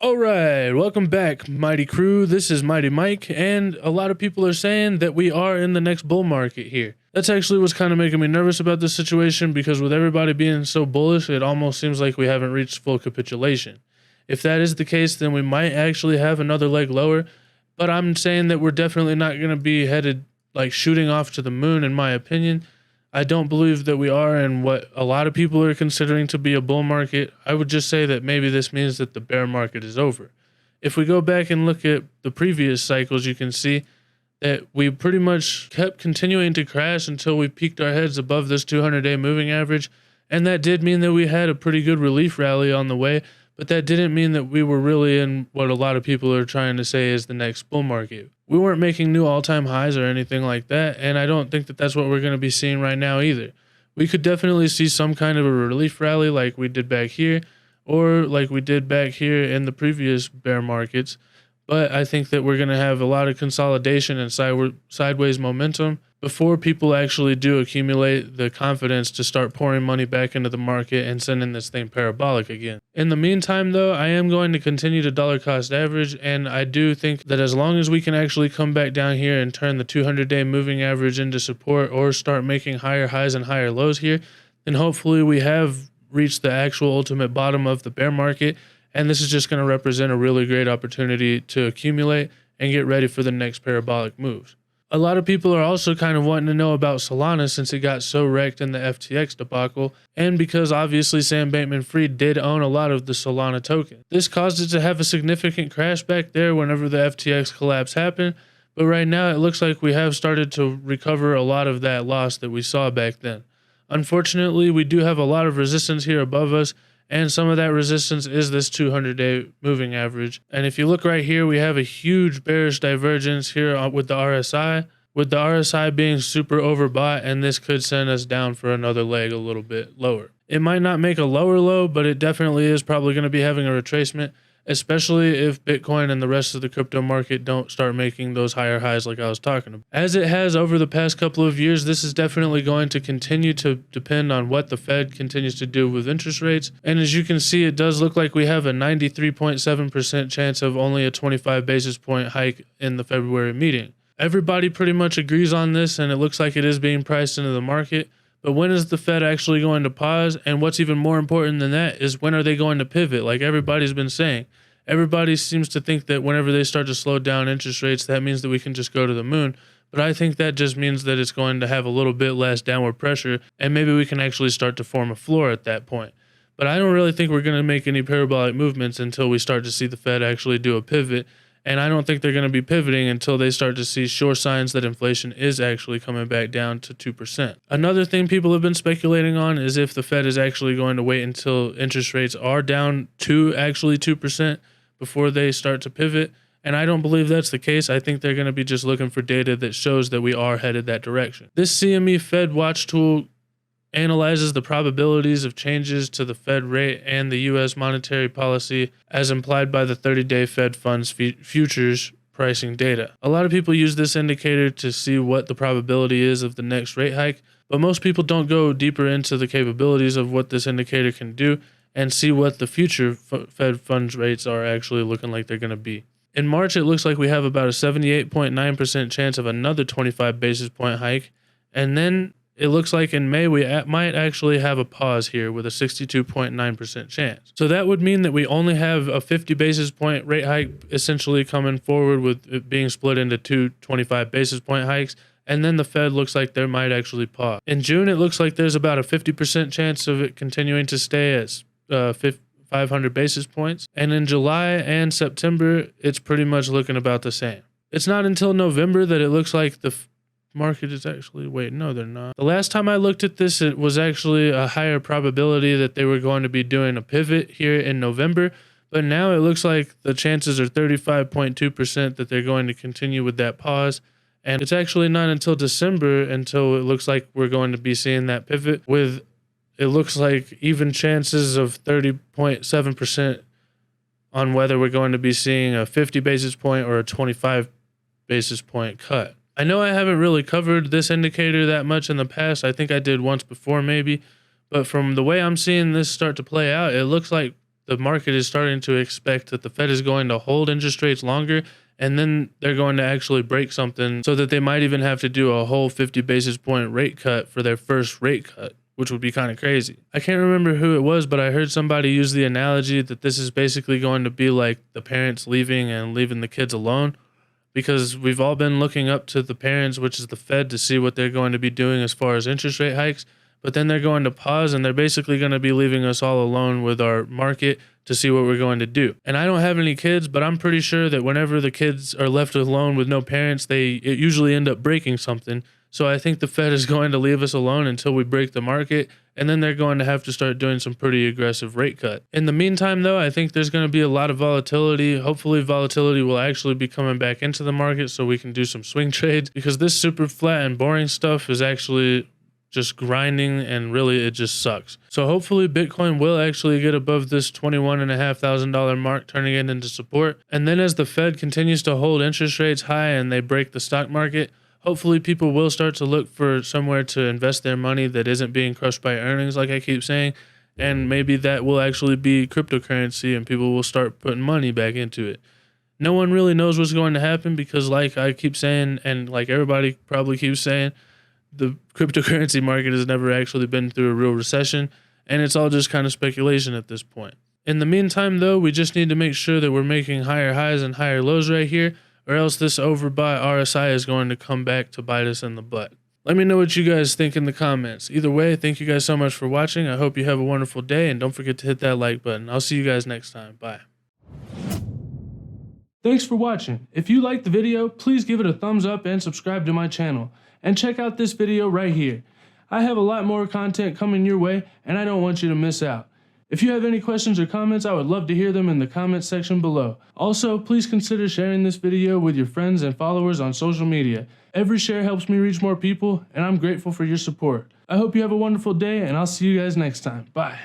Alright, welcome back, Mighty Crew. This is Mighty Mike, and a lot of people are saying that we are in the next bull market here. That's actually what's kind of making me nervous about this situation, because with everybody being so bullish, it almost seems like we haven't reached full capitulation. If that is the case, then we might actually have another leg lower, but I'm saying that we're definitely not going to be headed, like, shooting off to the moon, in my opinion. I don't believe that we are in what a lot of people are considering to be a bull market. I would just say that maybe this means that the bear market is over. If we go back and look at the previous cycles, you can see that we pretty much kept continuing to crash until we peaked our heads above this 200-day moving average. And that did mean that we had a pretty good relief rally on the way, but that didn't mean that we were really in what a lot of people are trying to say is the next bull market. We weren't making new all-time highs or anything like that, and I don't think that that's what we're going to be seeing right now either. We could definitely see some kind of a relief rally like we did back here, or like we did back here in the previous bear markets, but I think that we're going to have a lot of consolidation and sideways momentum before people actually do accumulate the confidence to start pouring money back into the market and sending this thing parabolic again. In the meantime, though, I am going to continue to dollar cost average, and I do think that as long as we can actually come back down here and turn the 200-day moving average into support, or start making higher highs and higher lows here, then hopefully we have reached the actual ultimate bottom of the bear market, and this is just going to represent a really great opportunity to accumulate and get ready for the next parabolic moves. A lot of people are also kind of wanting to know about Solana, since it got so wrecked in the FTX debacle, and because obviously Sam Bankman-Fried did own a lot of the Solana token. This caused it to have a significant crash back there whenever the FTX collapse happened, but right now it looks like we have started to recover a lot of that loss that we saw back then. Unfortunately, we do have a lot of resistance here above us, and some of that resistance is this 200-day moving average. And if you look right here, we have a huge bearish divergence here with the RSI, being super overbought, and this could send us down for another leg a little bit lower. It might not make a lower low, but it definitely is probably going to be having a retracement, especially if Bitcoin and the rest of the crypto market don't start making those higher highs like I was talking about. As it has over the past couple of years, this is definitely going to continue to depend on what the Fed continues to do with interest rates. And as you can see, it does look like we have a 93.7% chance of only a 25 basis point hike in the February meeting. Everybody pretty much agrees on this, and it looks like it is being priced into the market. But when is the Fed actually going to pause? And what's even more important than that is, when are they going to pivot? Like everybody's been saying. Everybody seems to think that whenever they start to slow down interest rates, that means that we can just go to the moon. But I think that just means that it's going to have a little bit less downward pressure, and maybe we can actually start to form a floor at that point. But I don't really think we're going to make any parabolic movements until we start to see the Fed actually do a pivot. And I don't think they're going to be pivoting until they start to see sure signs that inflation is actually coming back down to 2%. Another thing people have been speculating on is if the Fed is actually going to wait until interest rates are down to actually 2% before they start to pivot. And I don't believe that's the case. I think they're going to be just looking for data that shows that we are headed that direction. This CME Fed Watch tool analyzes the probabilities of changes to the Fed rate and the U.S. monetary policy as implied by the 30-day Fed funds futures pricing data. A lot of people use this indicator to see what the probability is of the next rate hike, but most people don't go deeper into the capabilities of what this indicator can do and see what the future Fed funds rates are actually looking like they're going to be. In March, it looks like we have about a 78.9% chance of another 25 basis point hike, and then it looks like in May we might actually have a pause here with a 62.9% chance. So that would mean that we only have a 50 basis point rate hike essentially coming forward, with it being split into two 25 basis point hikes, and then the Fed looks like they might actually pause. In June, it looks like there's about a 50% chance of it continuing to stay at 500 basis points. And in July and September, it's pretty much looking about the same. It's not until November that it looks like the market is actually, wait, no, they're not. The last time I looked at this, it was actually a higher probability that they were going to be doing a pivot here in November. But now it looks like the chances are 35.2% that they're going to continue with that pause. And it's actually not until December until it looks like we're going to be seeing that pivot, with it looks like even chances of 30.7% on whether we're going to be seeing a 50 basis point or a 25 basis point cut. I know I haven't really covered this indicator that much in the past. I think I did once before maybe, but from the way I'm seeing this start to play out, it looks like the market is starting to expect that the Fed is going to hold interest rates longer, and then they're going to actually break something so that they might even have to do a whole 50 basis point rate cut for their first rate cut, which would be kind of crazy. I can't remember who it was, but I heard somebody use the analogy that this is basically going to be like the parents leaving and leaving the kids alone, because we've all been looking up to the parents, which is the Fed, to see what they're going to be doing as far as interest rate hikes. But then they're going to pause, and they're basically going to be leaving us all alone with our market to see what we're going to do. And I don't have any kids, but I'm pretty sure that whenever the kids are left alone with no parents, it usually end up breaking something. So I think the Fed is going to leave us alone until we break the market, and then they're going to have to start doing some pretty aggressive rate cut. In the meantime, though, I think there's going to be a lot of volatility. Hopefully volatility will actually be coming back into the market so we can do some swing trades, because this super flat and boring stuff is actually just grinding, and really it just sucks. So hopefully Bitcoin will actually get above this $21,500 mark, turning it into support. And then as the Fed continues to hold interest rates high and they break the stock market, hopefully people will start to look for somewhere to invest their money that isn't being crushed by earnings, like I keep saying. And maybe that will actually be cryptocurrency, and people will start putting money back into it. No one really knows what's going to happen, because like I keep saying, and like everybody probably keeps saying, the cryptocurrency market has never actually been through a real recession, and it's all just kind of speculation at this point. In the meantime, though, we just need to make sure that we're making higher highs and higher lows right here, or else this overbought RSI is going to come back to bite us in the butt. Let me know what you guys think in the comments. Either way, thank you guys so much for watching. I hope you have a wonderful day, and don't forget to hit that like button. I'll see you guys next time. Bye. Thanks for watching. If you liked the video, please give it a thumbs up and subscribe to my channel. And check out this video right here. I have a lot more content coming your way, and I don't want you to miss out. If you have any questions or comments, I would love to hear them in the comments section below. Also, please consider sharing this video with your friends and followers on social media. Every share helps me reach more people, and I'm grateful for your support. I hope you have a wonderful day, and I'll see you guys next time. Bye.